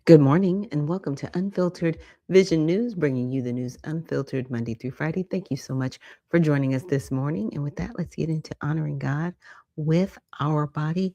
Good morning and welcome to Unfiltered Vision News, bringing you the news unfiltered Monday through Friday. Thank you so much for joining us this morning. And with that, let's get into honoring God with our body.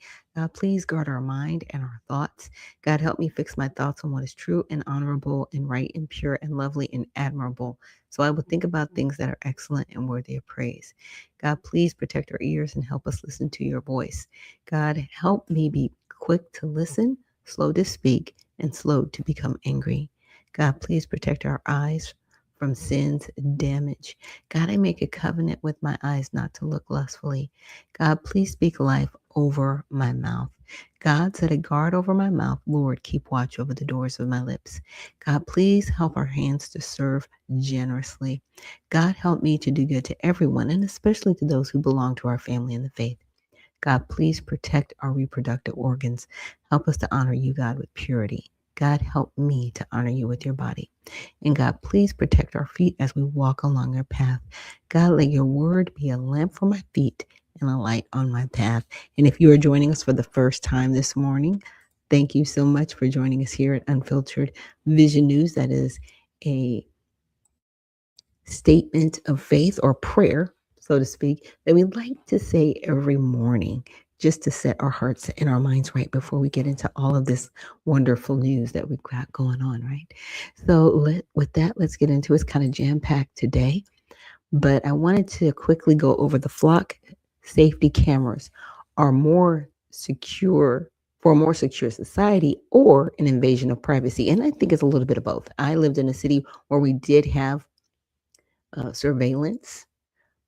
Please guard our mind and our thoughts. God, help me fix my thoughts on what is true and honorable and right and pure and lovely and admirable. So I will think about things that are excellent and worthy of praise. God, please protect our ears and help us listen to your voice. God, help me be quick to listen, slow to speak, and slow to become angry. God, please protect our eyes from sin's damage. God, I make a covenant with my eyes not to look lustfully. God, please speak life over my mouth. God, set a guard over my mouth. Lord, keep watch over the doors of my lips. God, please help our hands to serve generously. God, help me to do good to everyone, and especially to those who belong to our family in the faith. God, please protect our reproductive organs. Help us to honor you, God, with purity. God, help me to honor you with your body. And God, please protect our feet as we walk along your path. God, let your word be a lamp for my feet and a light on my path. And if you are joining us for the first time this morning, thank you so much for joining us here at Unfiltered Vision News. That is a statement of faith or prayer, so to speak, that we like to say every morning just to set our hearts and our minds right before we get into all of this wonderful news that we've got going on, right? So, with that, let's get into it. It's kind of jam packed today, but I wanted to quickly go over the flock safety cameras are more secure for a more secure society or an invasion of privacy. And I think it's a little bit of both. I lived in a city where we did have surveillance,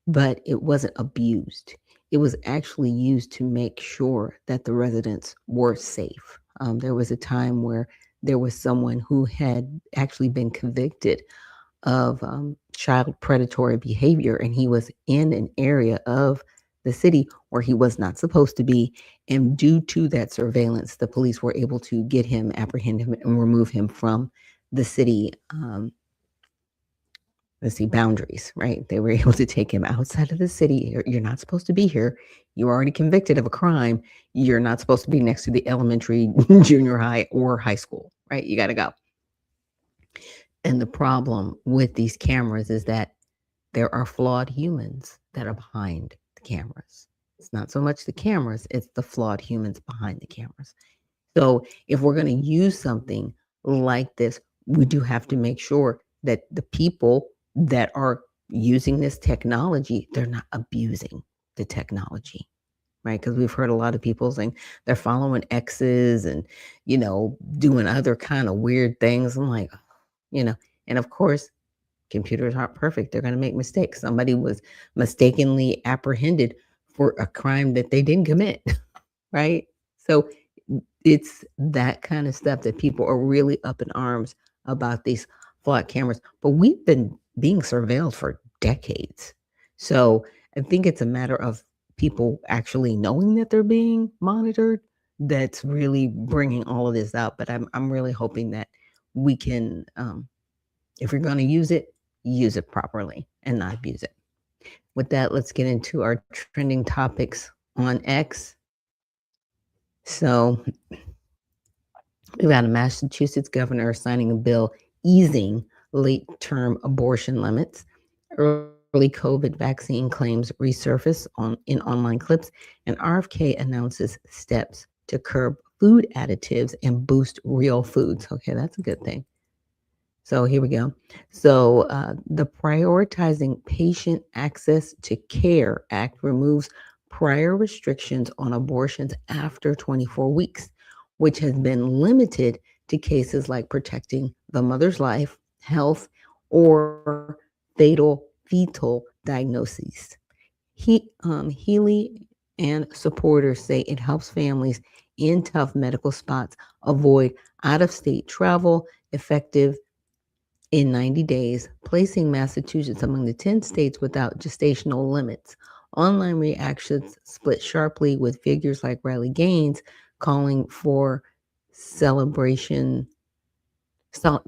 but it wasn't abused. It was actually used to make sure that the residents were safe. There was a time where there was someone who had actually been convicted of child predatory behavior, and he was in an area of the city where he was not supposed to be. And due to that surveillance, the police were able to get him, apprehend him, and remove him from the city. Let's see, boundaries, right? They were able to take him outside of the city. You're not supposed to be here. You're already convicted of a crime. You're not supposed to be next to the elementary, junior high, or high school, right? You got to go. And the problem with these cameras is that there are flawed humans that are behind the cameras. It's not so much the cameras, it's the flawed humans behind the cameras. So if we're going to use something like this, we do have to make sure that the people that are using this technology, they're not abusing the technology, right? Because we've heard a lot of people saying they're following exes and, doing other kind of weird things. I'm like, you know, and of course, computers aren't perfect. They're going to make mistakes. Somebody was mistakenly apprehended for a crime that they didn't commit, right? So it's that kind of stuff that people are really up in arms about these flock cameras. But we've been being surveilled for decades. So I think it's a matter of people actually knowing that they're being monitored that's really bringing all of this out. But I'm really hoping that we can, if you're going to use it properly and not abuse it. With that, let's get into our trending topics on X. So we've got a Massachusetts governor signing a bill easing late term abortion limits. Early COVID vaccine claims resurface in online clips, and RFK announces steps to curb food additives and boost real foods. Okay, that's a good thing. So here we go. So the Prioritizing Patient Access to Care Act removes prior restrictions on abortions after 24 weeks, which has been limited to cases like protecting the mother's life, health, or fetal diagnoses. Healy and supporters say it helps families in tough medical spots avoid out of state travel, effective in 90 days, placing Massachusetts among the 10 states without gestational limits. Online reactions split sharply, with figures like Riley Gaines calling for celebration,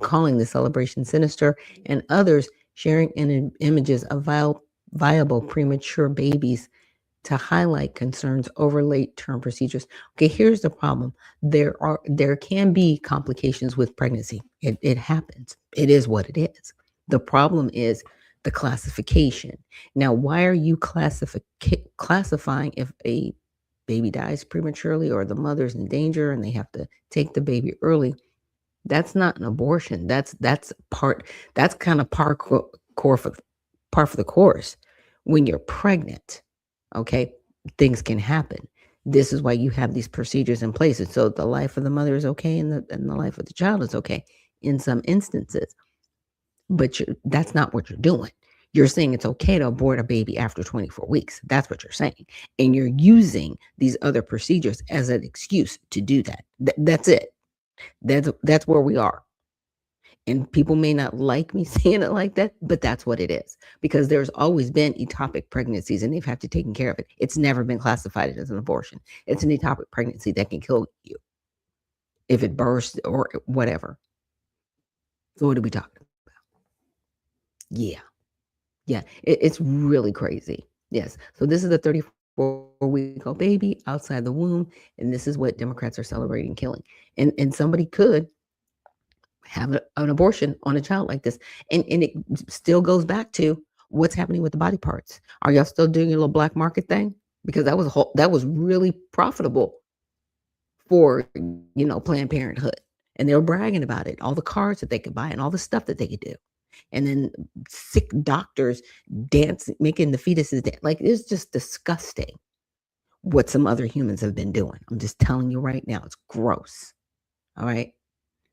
calling the celebration sinister, and others sharing images of viable premature babies to highlight concerns over late-term procedures. Okay, here's the problem. There can be complications with pregnancy. It happens. It is what it is. The problem is the classification. Now, why are you classifying if a baby dies prematurely or the mother's in danger and they have to take the baby early? That's not an abortion. That's kind of core for par for the course. When you're pregnant, okay, things can happen. This is why you have these procedures in place. And so the life of the mother is okay and the life of the child is okay in some instances. But that's not what you're doing. You're saying it's okay to abort a baby after 24 weeks. That's what you're saying. And you're using these other procedures as an excuse to do that. That's it. That's where we are. And people may not like me saying it like that, but that's what it is. Because there's always been ectopic pregnancies and they've had to take care of it. It's never been classified as an abortion. It's an ectopic pregnancy that can kill you if it bursts or whatever. So what are we talking about? Yeah. Yeah. It's really crazy. Yes. So this is a 34-week-old baby outside the womb. And this is what Democrats are celebrating killing. And somebody could have an abortion on a child like this. And it still goes back to what's happening with the body parts. Are y'all still doing your little black market thing? Because that was really profitable for, Planned Parenthood. And they were bragging about it, all the cars that they could buy and all the stuff that they could do. And then sick doctors making the fetuses dance. Like, it's just disgusting what some other humans have been doing. I'm just telling you right now, it's gross. All right.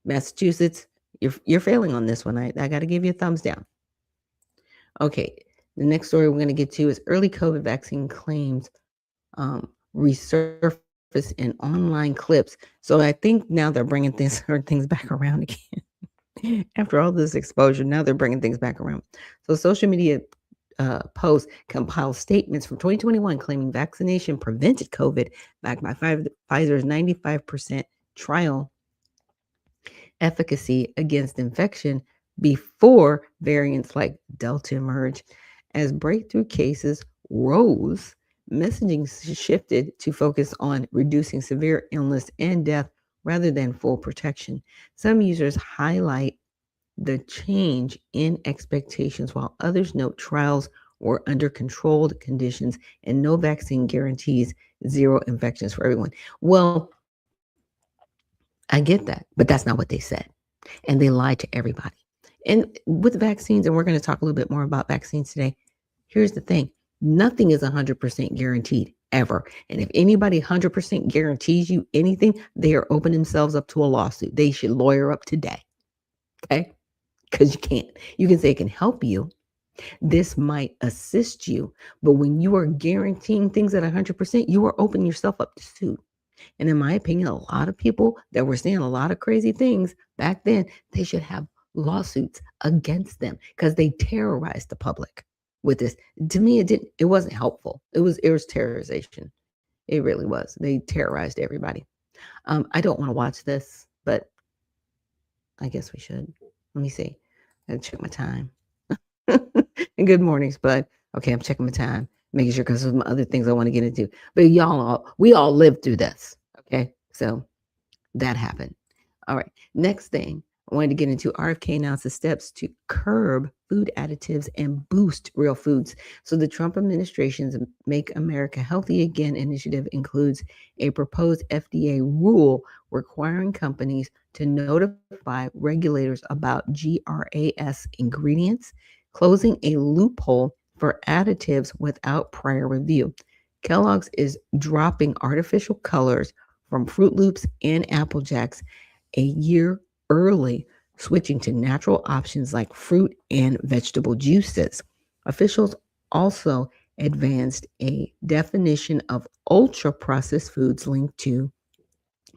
Massachusetts, you're failing on this one. I got to give you a thumbs down. Okay, the next story we're going to get to is early COVID vaccine claims resurface in online clips. So I think now they're bringing things back around again. After all this exposure, now they're bringing things back around. So social media posts compile statements from 2021 claiming vaccination prevented COVID, backed by Pfizer's 95% trial efficacy against infection before variants like Delta emerged. As breakthrough cases rose, messaging shifted to focus on reducing severe illness and death rather than full protection. Some users highlight the change in expectations, while others note trials were under controlled conditions and no vaccine guarantees zero infections for everyone. Well, I get that, but that's not what they said. And they lied to everybody. And with vaccines, and we're going to talk a little bit more about vaccines today, here's the thing. Nothing is 100% guaranteed ever. And if anybody 100% guarantees you anything, they are opening themselves up to a lawsuit. They should lawyer up today. Okay? Because you can't. You can say it can help you. This might assist you. But when you are guaranteeing things at 100%, you are opening yourself up to suit. And in my opinion, a lot of people that were saying a lot of crazy things back then, they should have lawsuits against them because they terrorized the public with this. To me, it wasn't helpful. It was terrorization. It really was. They terrorized everybody. I don't want to watch this, but I guess we should. Let me see. I gotta check my time. And good mornings, bud. Okay, I'm checking my time, making sure because there's some other things I want to get into. But we all lived through this. Okay, so that happened. All right, next thing I wanted to get into, RFK announces steps to curb food additives and boost real foods. So the Trump administration's Make America Healthy Again initiative includes a proposed FDA rule requiring companies to notify regulators about GRAS ingredients, closing a loophole for additives without prior review. Kellogg's is dropping artificial colors from Fruit Loops and Apple Jacks a year early, switching to natural options like fruit and vegetable juices. Officials also advanced a definition of ultra processed foods linked to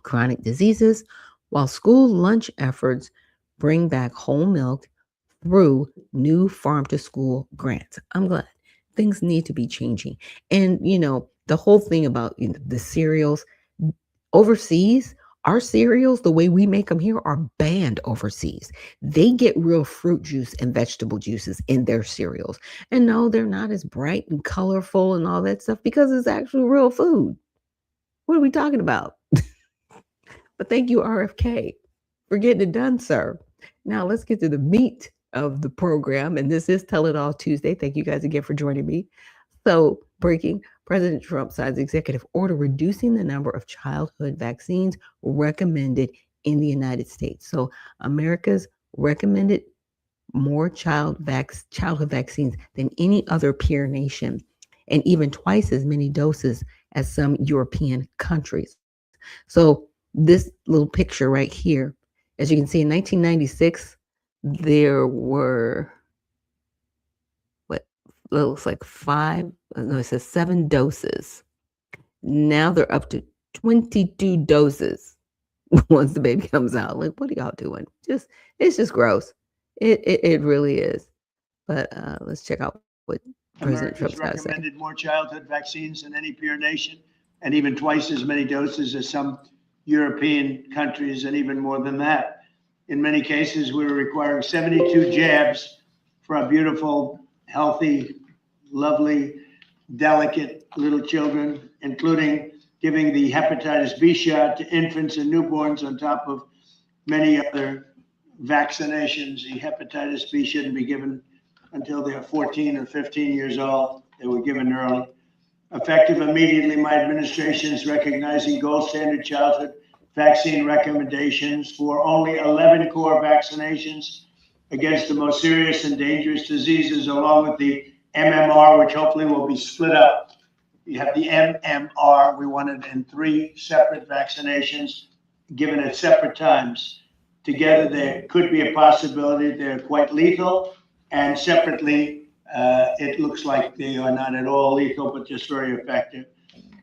chronic diseases, while school lunch efforts bring back whole milk through new farm to school grants. I'm glad things need to be changing. And, the whole thing about the cereals overseas, Our cereals, the way we make them here, are banned overseas. They get real fruit juice and vegetable juices in their cereals. And no, they're not as bright and colorful and all that stuff because it's actual real food. What are we talking about? But thank you, RFK, for getting it done, sir. Now let's get to the meat of the program. And this is Tell It All Tuesday. Thank you guys again for joining me. So, breaking, President Trump signs executive order reducing the number of childhood vaccines recommended in the United States. So, America's recommended more childhood vaccines than any other peer nation, and even twice as many doses as some European countries. So, this little picture right here, as you can see, in 1996, there were what looks like no, it says 7 doses. Now they're up to 22 doses once the baby comes out. Like, what are y'all doing? It's just gross. It really is. But let's check out what President Trump's got to say. Recommended more childhood vaccines than any peer nation, and even twice as many doses as some European countries, and even more than that. In many cases, we were requiring 72 jabs for our beautiful, healthy, lovely, delicate little children, including giving the hepatitis B shot to infants and newborns on top of many other vaccinations. The hepatitis B shouldn't be given until they're 14 or 15 years old. They were given early. Effective immediately, my administration is recognizing gold standard childhood vaccine recommendations for only 11 core vaccinations against the most serious and dangerous diseases, along with the MMR, which hopefully will be split up. You have the MMR, we want it in 3 separate vaccinations given at separate times. Together, there could be a possibility they're quite lethal, and separately, it looks like they are not at all lethal, but just very effective.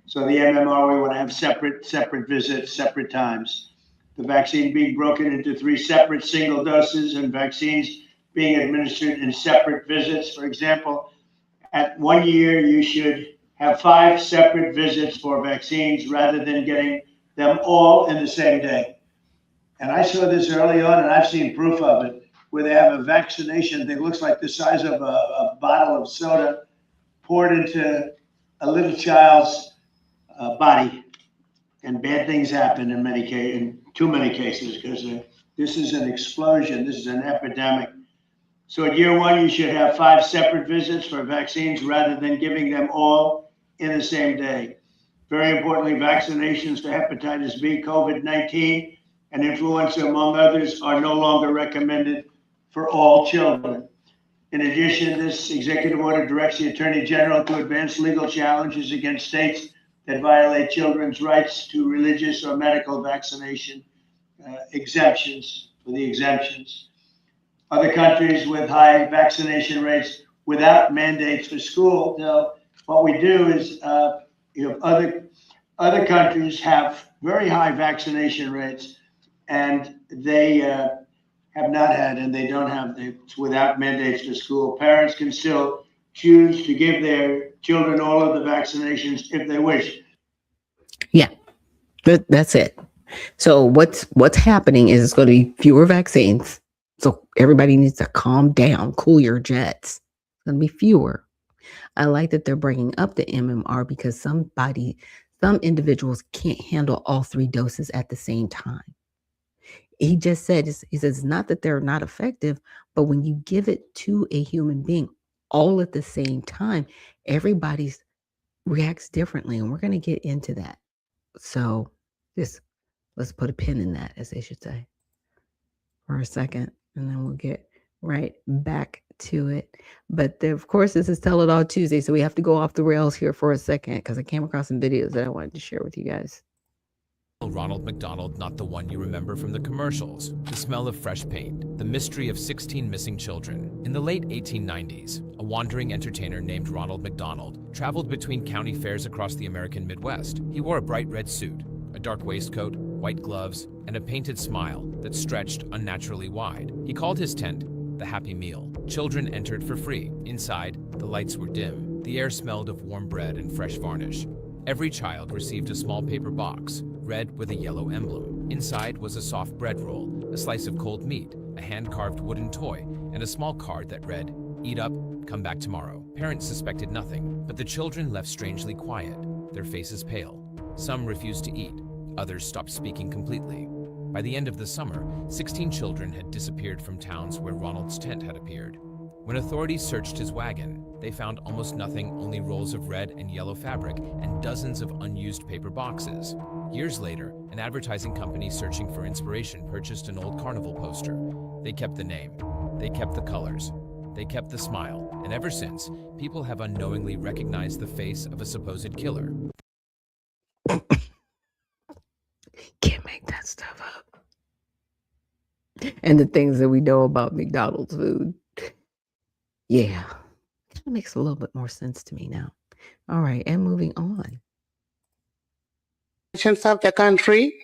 So the MMR, we want to have separate visits, separate times. The vaccine being broken into 3 separate single doses, and vaccines being administered in separate visits. For example, at 1 year, you should have 5 separate visits for vaccines rather than getting them all in the same day. And I saw this early on, and I've seen proof of it, where they have a vaccination that looks like the size of a bottle of soda poured into a little child's body, and bad things happen in too many cases, because this is an explosion. This is an epidemic. So at year 1, you should have 5 separate visits for vaccines rather than giving them all in the same day. Very importantly, vaccinations for hepatitis B, COVID-19, and influenza, among others, are no longer recommended for all children. In addition, this executive order directs the Attorney General to advance legal challenges against states that violate children's rights to religious or medical vaccination exemptions for the exemptions. Other countries with high vaccination rates without mandates for school. Now, what we do is, other countries have very high vaccination rates, and they have not had, and they don't have, it's without mandates for school. Parents can still choose to give their children all of the vaccinations if they wish. Yeah, that's it. So what's happening is it's going to be fewer vaccines. So everybody needs to calm down, cool your jets. It's going to be fewer. I like that they're bringing up the MMR because some individuals can't handle all 3 doses at the same time. He just said, he says, not that they're not effective, but when you give it to a human being all at the same time, everybody reacts differently. And we're going to get into that. So just let's put a pin in that, as they should say, for a second, and then we'll get right back to it. But of course, this is Tell It All Tuesday, so we have to go off the rails here for a second because I came across some videos that I wanted to share with you guys. Ronald McDonald, not the one you remember from the commercials. The smell of fresh paint, the mystery of 16 missing children. In the late 1890s, a wandering entertainer named Ronald McDonald traveled between county fairs across the American Midwest. He wore a bright red suit, a dark waistcoat, white gloves, and a painted smile that stretched unnaturally wide. He called his tent the Happy Meal. Children entered for free. Inside, the lights were dim. The air smelled of warm bread and fresh varnish. Every child received a small paper box, red with a yellow emblem. Inside was a soft bread roll, a slice of cold meat, a hand-carved wooden toy, and a small card that read, "Eat up, come back tomorrow." Parents suspected nothing, but the children left strangely quiet, their faces pale. Some refused to eat, others stopped speaking completely. By the end of the summer, 16 children had disappeared from towns where Ronald's tent had appeared. When authorities searched his wagon, they found almost nothing, only rolls of red and yellow fabric and dozens of unused paper boxes. Years later, an advertising company searching for inspiration purchased an old carnival poster. They kept the name, they kept the colors, they kept the smile, and ever since, people have unknowingly recognized the face of a supposed killer. Can't make that stuff up. And the things that we know about McDonald's food. Yeah, kind of makes a little bit more sense to me now. All right, and moving on. Of the country,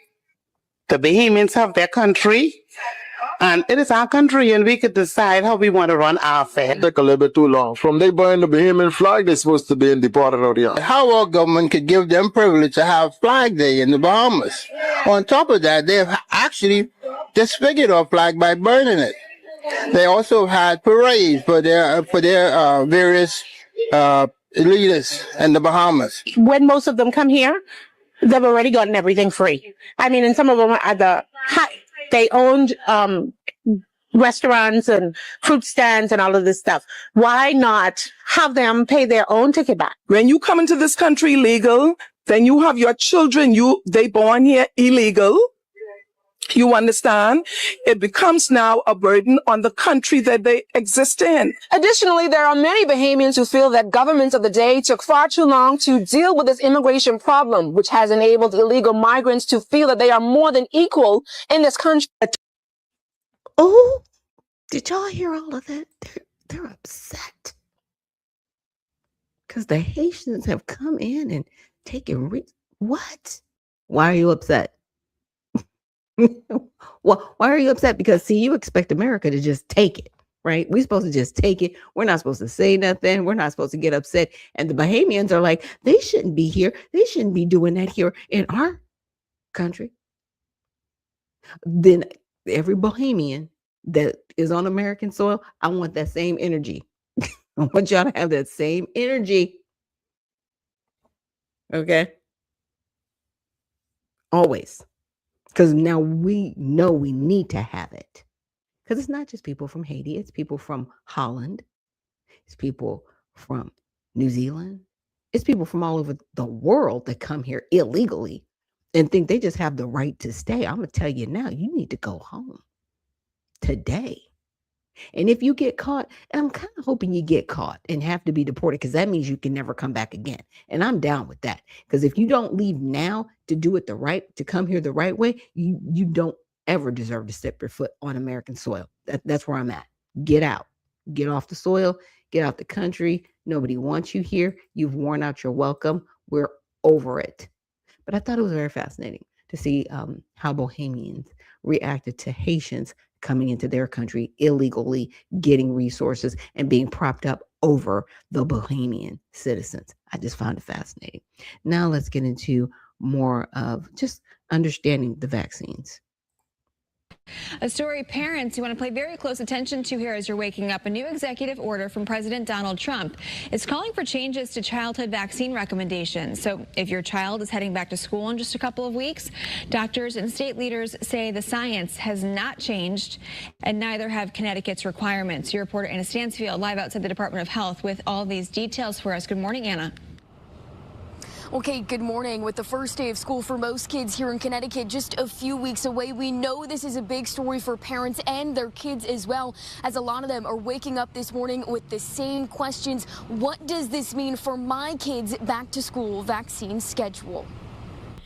the Bahamians have their country, and it is our country, and we could decide how we want to run our fair. Take a little bit too long. From they burn the Bahamian flag, they're supposed to be deported out here. How our government could give them privilege to have Flag Day in the Bahamas. On top of that, they've actually disfigured our flag by burning it. They also had parades for their various leaders in the Bahamas. When most of them come here, they've already gotten everything free. I mean, and some of them are they owned restaurants and fruit stands and all of this stuff. Why not have them pay their own ticket back? When you come into this country legal, then you have your children, they born here illegal. You understand? It becomes now a burden on the country that they exist in. Additionally, there are many Bahamians who feel that governments of the day took far too long to deal with this immigration problem, which has enabled illegal migrants to feel that they are more than equal in this country. Oh, did y'all hear all of that? They're upset because the Haitians have come in and taken what? Why are you upset? Well, why are you upset? Because see, you expect America to just take it, right? We're supposed to just take it. We're not supposed to say nothing. We're not supposed to get upset. And the Bahamians are like, they shouldn't be here. They shouldn't be doing that here in our country. Then every Bahamian that is on American soil, I want that same energy. I want y'all to have that same energy. Okay? Always. Because now we know we need to have it. Because it's not just people from Haiti. It's people from Holland. It's people from New Zealand. It's people from all over the world that come here illegally and think they just have the right to stay. I'm going to tell you now, you need to go home today. And if you get caught, and I'm kind of hoping you get caught and have to be deported, because that means you can never come back again. And I'm down with that. Because if you don't leave now to do it to come here the right way, you don't ever deserve to step your foot on American soil. That's where I'm at. Get out. Get off the soil. Get out the country. Nobody wants you here. You've worn out your welcome. We're over it. But I thought it was very fascinating to see how Bahamians reacted to Haitians coming into their country illegally, getting resources and being propped up over the Bahamian citizens. I just found it fascinating. Now let's get into more of just understanding the vaccines. A story parents who want to pay very close attention to here as you're waking up. A new executive order from President Donald Trump is calling for changes to childhood vaccine recommendations. So if your child is heading back to school in just a couple of weeks, doctors and state leaders say the science has not changed, and neither have Connecticut's requirements. Your reporter Anna Stansfield live outside the Department of Health with all these details for us. Good morning, Anna. Okay, good morning. With the first day of school for most kids here in Connecticut just a few weeks away, we know this is a big story for parents and their kids as well, as a lot of them are waking up this morning with the same questions. What does this mean for my kids' back to school vaccine schedule?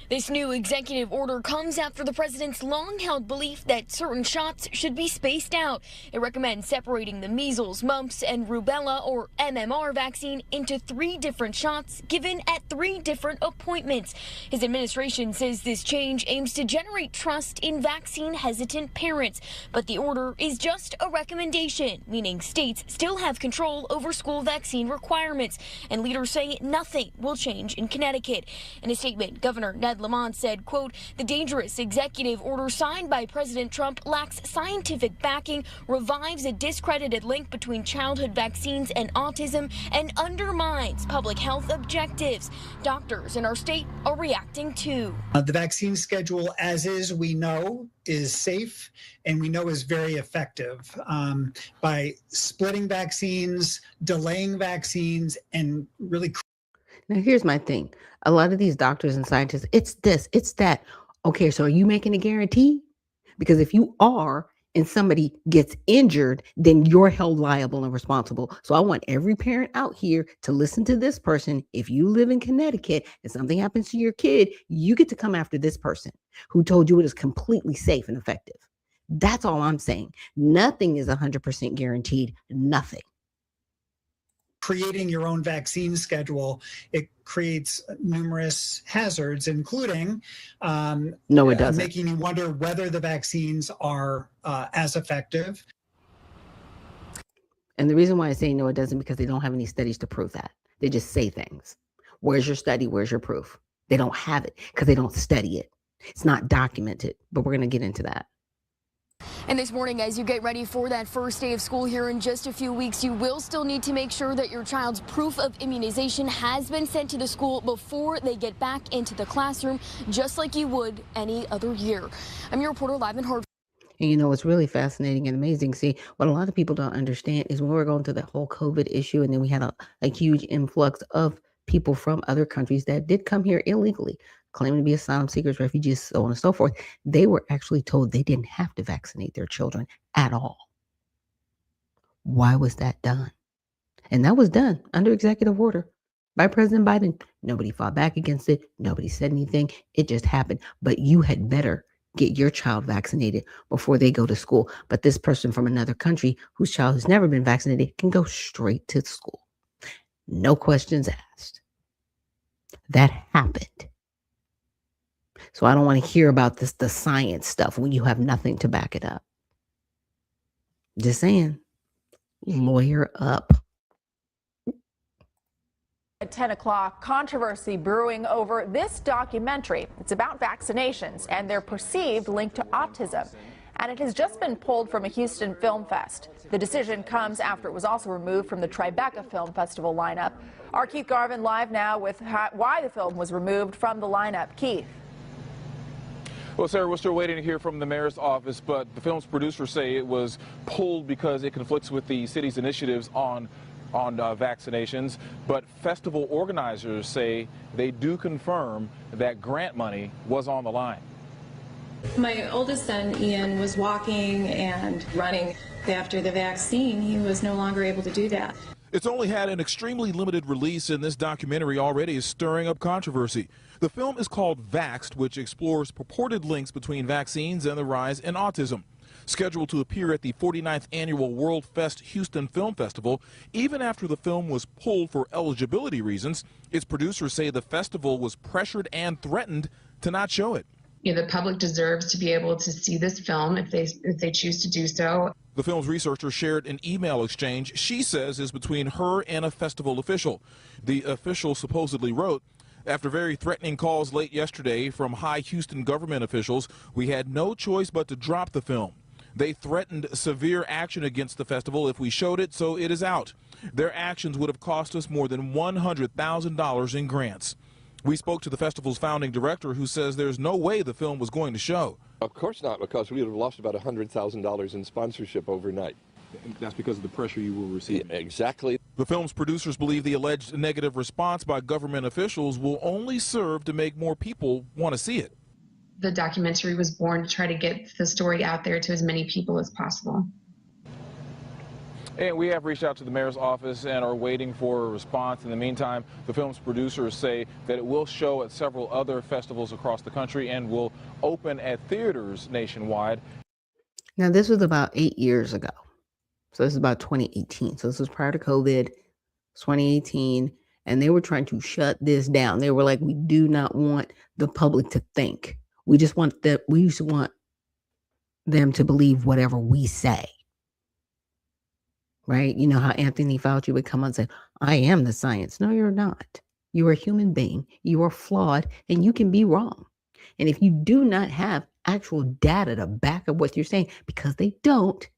This new executive order comes after the president's long-held belief that certain shots should be spaced out. It recommends separating the measles, mumps, and rubella, or MMR, vaccine into 3 different shots given at 3 different appointments. His administration says this change aims to generate trust in vaccine-hesitant parents, but the order is just a recommendation, meaning states still have control over school vaccine requirements, and leaders say nothing will change in Connecticut. In a statement, Governor Ned Fred Lamont said, quote, the dangerous executive order signed by President Trump lacks scientific backing, revives a discredited link between childhood vaccines and autism, and undermines public health objectives. Doctors in our state are reacting too. The vaccine schedule, as is, we know, is safe and we know is very effective. By splitting vaccines, delaying vaccines, and really. Now, here's my thing. A lot of these doctors and scientists, it's this, it's that. Okay, so are you making a guarantee? Because if you are, and somebody gets injured, then you're held liable and responsible. So I want every parent out here to listen to this person. If you live in Connecticut and something happens to your kid, you get to come after this person who told you it is completely safe and effective. That's all I'm saying. Nothing is 100% guaranteed. Nothing. Creating your own vaccine schedule, it creates numerous hazards, including no, it doesn't. Making you wonder whether the vaccines are as effective. And the reason why I say no, it doesn't, because they don't have any studies to prove that. They just say things. Where's your study? Where's your proof? They don't have it because they don't study it. It's not documented, but we're going to get into that. And this morning, as you get ready for that first day of school here in just a few weeks, you will still need to make sure that your child's proof of immunization has been sent to the school before they get back into the classroom, just like you would any other year. I'm your reporter live in Hartford. And you know, what's really fascinating and amazing, see, what a lot of people don't understand is when we're going through the whole COVID issue, and then we had a huge influx of people from other countries that did come here illegally, claiming to be asylum seekers, refugees, so on and so forth. They were actually told they didn't have to vaccinate their children at all. Why was that done? And that was done under executive order by President Biden. Nobody fought back against it. Nobody said anything. It just happened. But you had better get your child vaccinated before they go to school. But this person from another country whose child has never been vaccinated can go straight to school. No questions asked. That happened. So I don't want to hear about the science stuff when you have nothing to back it up. Just saying, lawyer up. At 10 o'clock, controversy brewing over this documentary. It's about vaccinations and their perceived link to autism. And it has just been pulled from a Houston film fest. The decision comes after it was also removed from the Tribeca Film Festival lineup. Our Keith Garvin live now with why the film was removed from the lineup. Keith. Well, Sarah, we're still waiting to hear from the mayor's office, but the film's producers say it was pulled because it conflicts with the city's initiatives on vaccinations. But festival organizers say they do confirm that grant money was on the line. My oldest son, Ian, was walking and running after the vaccine. He was no longer able to do that. It's only had an extremely limited release, and this documentary already is stirring up controversy. The film is called Vaxxed, which explores purported links between vaccines and the rise in autism. Scheduled to appear at the 49th Annual World Fest Houston Film Festival, even after the film was pulled for eligibility reasons, its producers say the festival was pressured and threatened to not show it. You know, the public deserves to be able to see this film if they choose to do so. The film's researcher shared an email exchange she says is between her and a festival official. The official supposedly wrote, "After very threatening calls late yesterday from high Houston government officials, we had no choice but to drop the film. They threatened severe action against the festival if we showed it, so it is out. Their actions would have cost us more than $100,000 in grants." We spoke to the festival's founding director, who says there's no way the film was going to show. Of course not, because we would have lost about $100,000 in sponsorship overnight. And that's because of the pressure you will receive. Yeah, exactly. The film's producers believe the alleged negative response by government officials will only serve to make more people want to see it. The documentary was born to try to get the story out there to as many people as possible. And we have reached out to the mayor's office and are waiting for a response. In the meantime, the film's producers say that it will show at several other festivals across the country and will open at theaters nationwide. Now, this was about 8 years ago. So this is about 2018. So this was prior to COVID, 2018. And they were trying to shut this down. They were like, we do not want the public to think. We just want them to believe whatever we say. Right? You know how Anthony Fauci would come on and say, I am the science. No, you're not. You're a human being. You are flawed and you can be wrong. And if you do not have actual data to back up what you're saying, because they don't,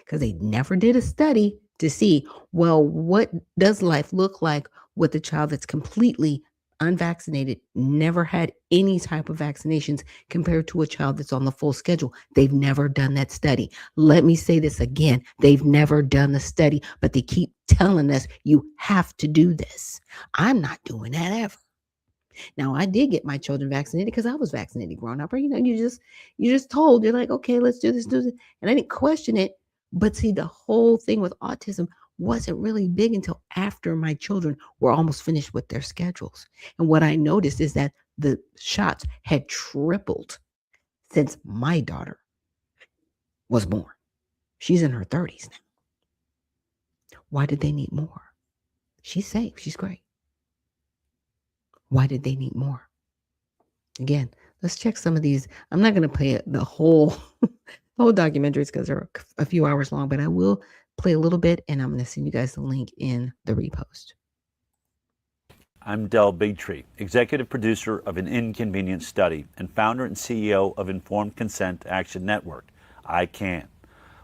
because they never did a study to see, well, what does life look like with a child that's completely unvaccinated, never had any type of vaccinations compared to a child that's on the full schedule? They've never done that study. Let me say this again. They've never done the study, but they keep telling us you have to do this. I'm not doing that ever. Now, I did get my children vaccinated because I was vaccinated growing up. Or, you just told, you're like, okay, let's do this. And I didn't question it. But see, the whole thing with autism wasn't really big until after my children were almost finished with their schedules. And what I noticed is that the shots had tripled since my daughter was born. She's in her 30s now. Why did they need more? She's safe. She's great. Why did they need more? Again, let's check some of these. I'm not going to play the whole documentaries because they're a few hours long, but I will play a little bit, and I'm going to send you guys the link in the repost. I'm Del Bigtree, executive producer of An Inconvenient Study and founder and CEO of Informed Consent Action Network, ICAN.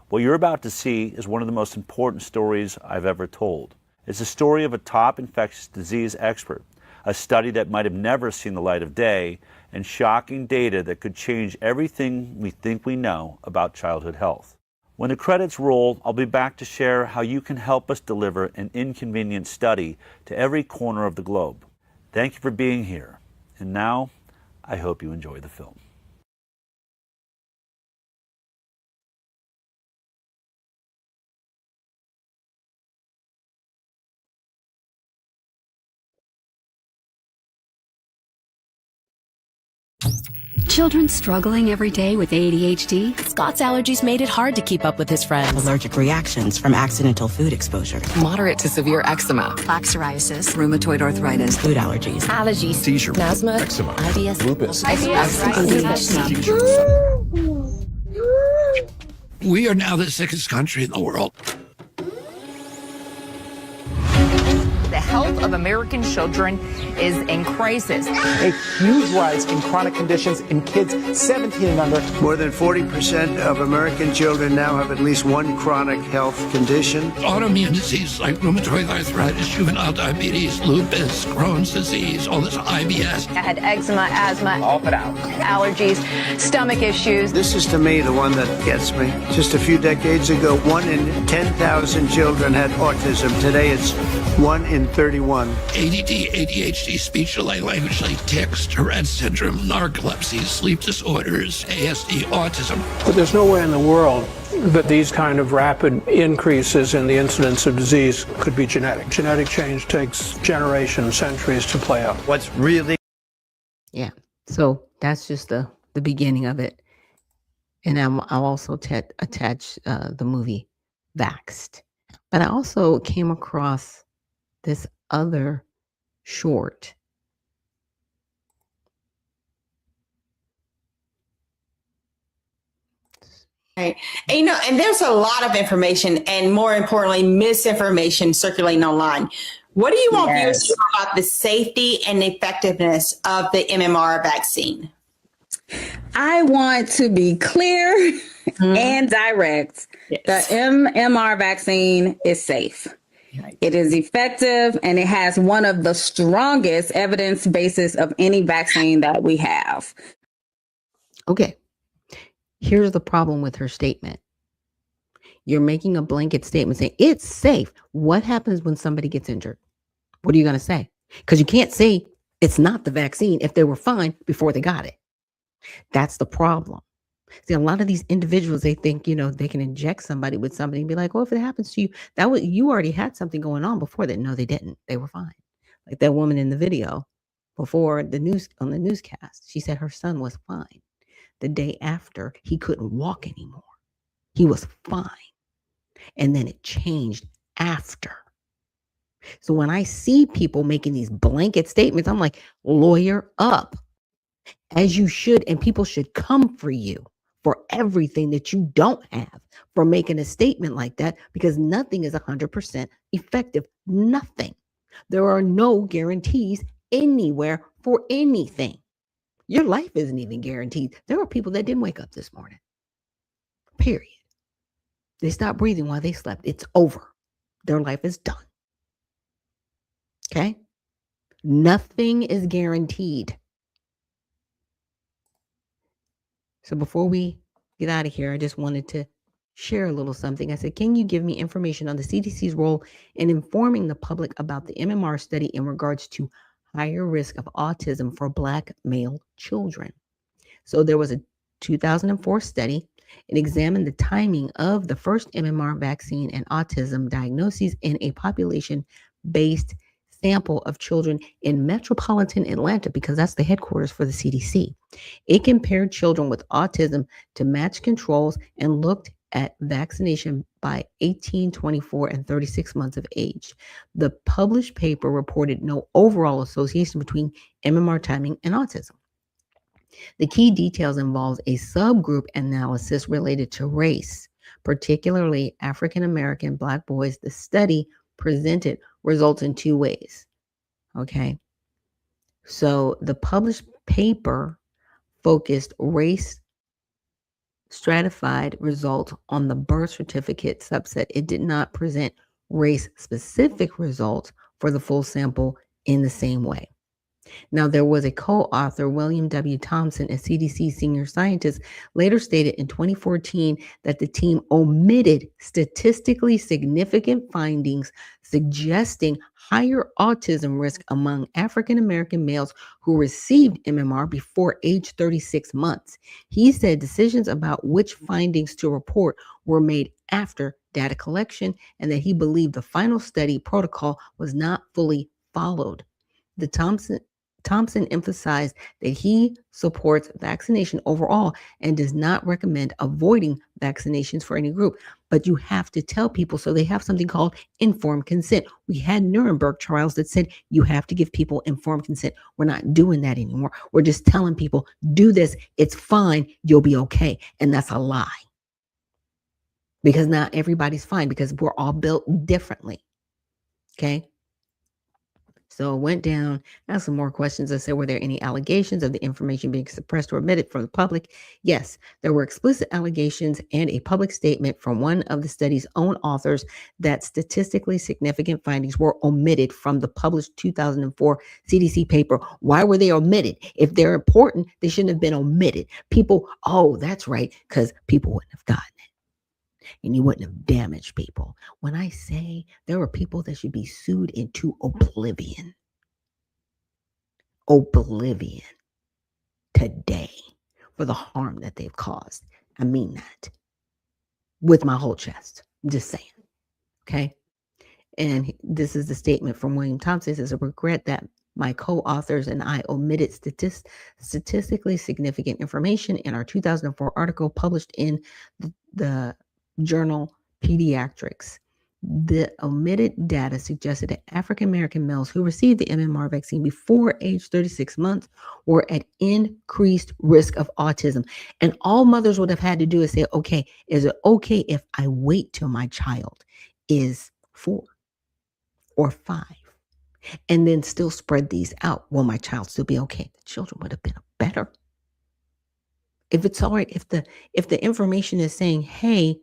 What you're about to see is one of the most important stories I've ever told. It's a story of a top infectious disease expert, a study that might have never seen the light of day, and shocking data that could change everything we think we know about childhood health. When the credits roll, I'll be back to share how you can help us deliver an inconvenient study to every corner of the globe. Thank you for being here. And now, I hope you enjoy the film. Children struggling every day with ADHD? Scott's allergies made it hard to keep up with his friends. Allergic reactions from accidental food exposure. Moderate to severe eczema. Plaque psoriasis. Rheumatoid arthritis. Food allergies. Allergies. Seizure. Asthma. Eczema. IBS. Lupus. We are now the sickest country in the world. The health of American children is in crisis. A huge rise in chronic conditions in kids 17 and under. More than 40% of American children now have at least one chronic health condition. Autoimmune disease like rheumatoid arthritis, juvenile diabetes, lupus, Crohn's disease, all this IBS. I had eczema, asthma, all put out. Allergies, stomach issues. This is to me the one that gets me. Just a few decades ago, 1 in 10,000 children had autism. Today it's 1 in 31. ADD, ADHD, speech delay, language delay, tics, Tourette's syndrome, narcolepsy, sleep disorders, ASD, autism. But there's no way in the world that these kind of rapid increases in the incidence of disease could be genetic. Genetic change takes generations, centuries to play out. What's really... Yeah. So that's just the beginning of it. And I'll also attach the movie Vaxxed. But I also came across this other short. Right. And, and there's a lot of information and more importantly, misinformation circulating online. What do you want viewers to know about the safety and effectiveness of the MMR vaccine? I want to be clear and direct. Yes. The MMR vaccine is safe. It is effective and it has one of the strongest evidence bases of any vaccine that we have. Okay. Here's the problem with her statement. You're making a blanket statement saying it's safe. What happens when somebody gets injured? What are you going to say? Because you can't say it's not the vaccine if they were fine before they got it. That's the problem. See, a lot of these individuals, they think, they can inject somebody with somebody and be like, oh, if it happens to you, you already had something going on before that. No, they didn't. They were fine. Like that woman in the video before on the newscast, she said her son was fine. The day after, he couldn't walk anymore. He was fine. And then it changed after. So when I see people making these blanket statements, I'm like, lawyer up, as you should. And people should come for you for everything that you don't have for making a statement like that, because nothing is 100% effective. Nothing. There are no guarantees anywhere for anything. Your life isn't even guaranteed. There are people that didn't wake up this morning. Period. They stopped breathing while they slept. It's over. Their life is done. Okay? Nothing is guaranteed. So before we get out of here, I just wanted to share a little something. I said, can you give me information on the CDC's role in informing the public about the MMR study in regards to higher risk of autism for Black male children? So there was a 2004 study. It examined the timing of the first MMR vaccine and autism diagnoses in a population-based sample of children in metropolitan Atlanta, because that's the headquarters for the CDC. It compared children with autism to match controls and looked at vaccination by 18, 24, and 36 months of age. The published paper reported no overall association between MMR timing and autism. The key details involve a subgroup analysis related to race, particularly African American Black boys. The study presented results in two ways. Okay. So the published paper focused race stratified results on the birth certificate subset. It did not present race specific results for the full sample in the same way. Now, there was a co-author, William W. Thompson, a CDC senior scientist, later stated in 2014 that the team omitted statistically significant findings suggesting higher autism risk among African American males who received MMR before age 36 months. He said decisions about which findings to report were made after data collection, and that he believed the final study protocol was not fully followed. Thompson emphasized that he supports vaccination overall and does not recommend avoiding vaccinations for any group. But you have to tell people, so they have something called informed consent. We had Nuremberg trials that said you have to give people informed consent. We're not doing that anymore. We're just telling people, do this. It's fine. You'll be okay. And that's a lie. Because not everybody's fine, because we're all built differently. Okay. So it went down, asked some more questions. I said, were there any allegations of the information being suppressed or omitted from the public? Yes, there were explicit allegations and a public statement from one of the study's own authors that statistically significant findings were omitted from the published 2004 CDC paper. Why were they omitted? If they're important, they shouldn't have been omitted. People, oh, that's right, because people wouldn't have gotten it. And you wouldn't have damaged people. When I say there are people that should be sued into oblivion today for the harm that they've caused. I mean that with my whole chest. I'm just saying. Okay. And this is the statement from William Thompson. It says, I regret that my co-authors and I omitted statistically significant information in our 2004 article published in the journal Pediatrics. The omitted data suggested that African American males who received the MMR vaccine before age 36 months were at increased risk of autism. And all mothers would have had to do is say, okay, is it okay if I wait till my child is 4 or 5 and then still spread these out? Will my child still be okay? The children would have been better. If it's all right, if the information is saying, hey,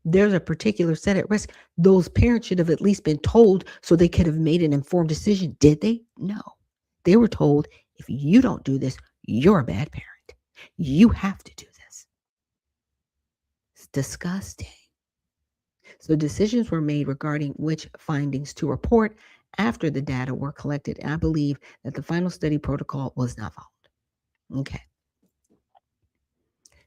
there's a particular set at risk, those parents should have at least been told so they could have made an informed decision. Did they? No. They were told, if you don't do this, you're a bad parent. You have to do this. It's disgusting. So decisions were made regarding which findings to report after the data were collected. And I believe that the final study protocol was not followed. Okay.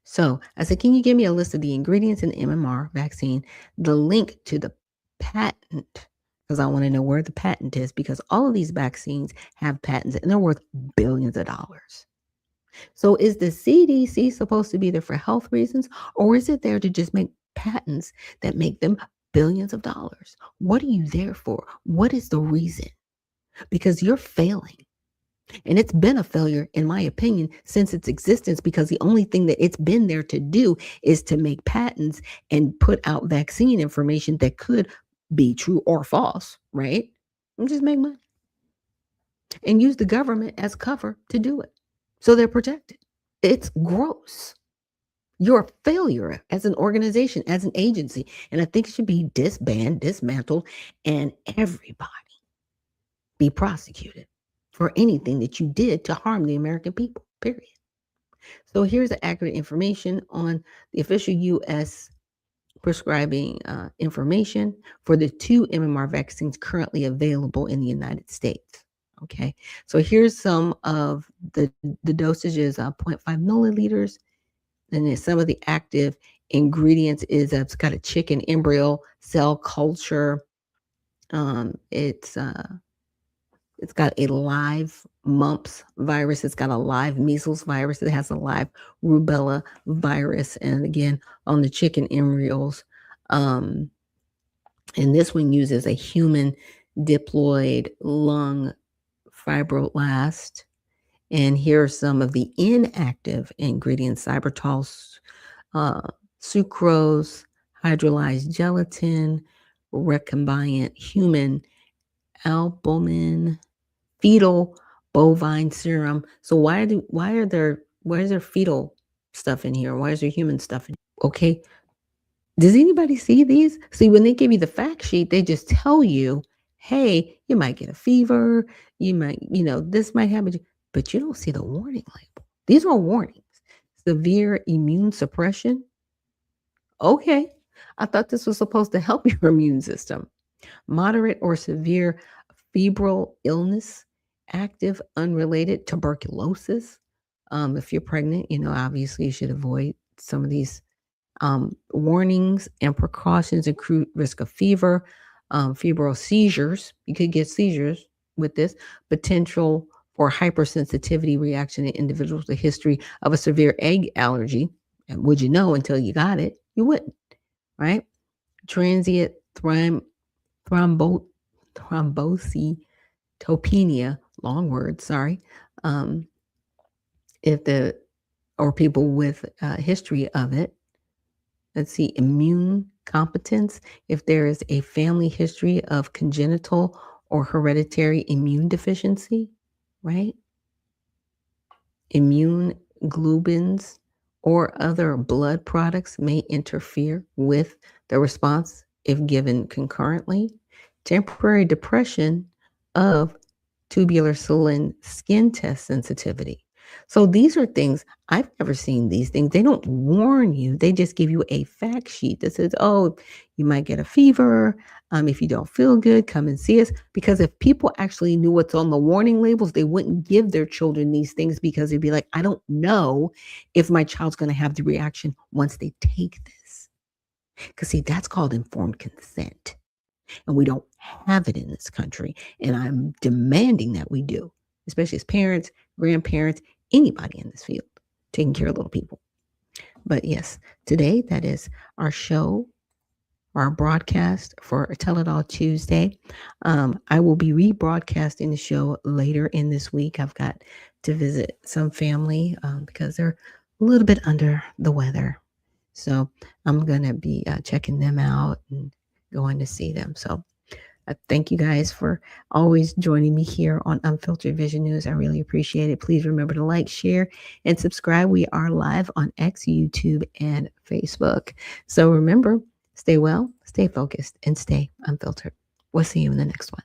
So I said, can you give me a list of the ingredients in the MMR vaccine, the link to the patent, because I want to know where the patent is, because all of these vaccines have patents and they're worth billions of dollars. So is the CDC supposed to be there for health reasons, or is it there to just make patents that make them billions of dollars? What are you there for? What is the reason? Because you're failing. And it's been a failure, in my opinion, since its existence, because the only thing that it's been there to do is to make patents and put out vaccine information that could be true or false, right? And just make money. And use the government as cover to do it. So they're protected. It's gross. You're a failure as an organization, as an agency. And I think it should be disbanded, dismantled, and everybody be prosecuted for anything that you did to harm the American people, period. So here's the accurate information on the official U.S. prescribing information for the 2 MMR vaccines currently available in the United States. Okay, so here's some of the dosages, 0.5 milliliters. And then some of the active ingredients is it's got a chicken embryo cell culture. It's got a live mumps virus. It's got a live measles virus. It has a live rubella virus. And again, on the chicken embryos. And this one uses a human diploid lung fibroblast. And here are some of the inactive ingredients: xylitol, sucrose, hydrolyzed gelatin, recombinant human albumin, fetal bovine serum. So why is there fetal stuff in here? Why is there human stuff in here? Okay. Does anybody see these? See, when they give you the fact sheet, they just tell you, hey, you might get a fever, you might, this might happen, but you don't see the warning label. These are warnings. Severe immune suppression. Okay, I thought this was supposed to help your immune system. Moderate or severe febrile illness, active unrelated tuberculosis. If you're pregnant, obviously you should avoid some of these warnings and precautions. Include risk of fever, febrile seizures. You could get seizures with this. Potential for hypersensitivity reaction in individuals with a history of a severe egg allergy. And would you know until you got it? You wouldn't, right? Transient thrombocytopenia, long word, sorry. Or people with a history of it. Let's see, immune competence. If there is a family history of congenital or hereditary immune deficiency, right? Immune globulins or other blood products may interfere with the response if given concurrently. Temporary depression of tubular skin test sensitivity. So these are things, I've never seen these things. They don't warn you. They just give you a fact sheet that says, oh, you might get a fever. If you don't feel good, come and see us. Because if people actually knew what's on the warning labels, they wouldn't give their children these things, because they'd be like, I don't know if my child's going to have the reaction once they take this. Because see, that's called informed consent. And we don't have it in this country. And I'm demanding that we do, especially as parents, grandparents, anybody in this field, taking care of little people. But yes, today, that is our show, our broadcast for Tell It All Tuesday. I will be rebroadcasting the show later in this week. I've got to visit some family because they're a little bit under the weather. So I'm going to be checking them out and going to see them. So thank you guys for always joining me here on Unfiltered Vision News. I really appreciate it. Please remember to like, share, and subscribe. We are live on X, YouTube, and Facebook. So remember, stay well, stay focused, and stay unfiltered. We'll see you in the next one.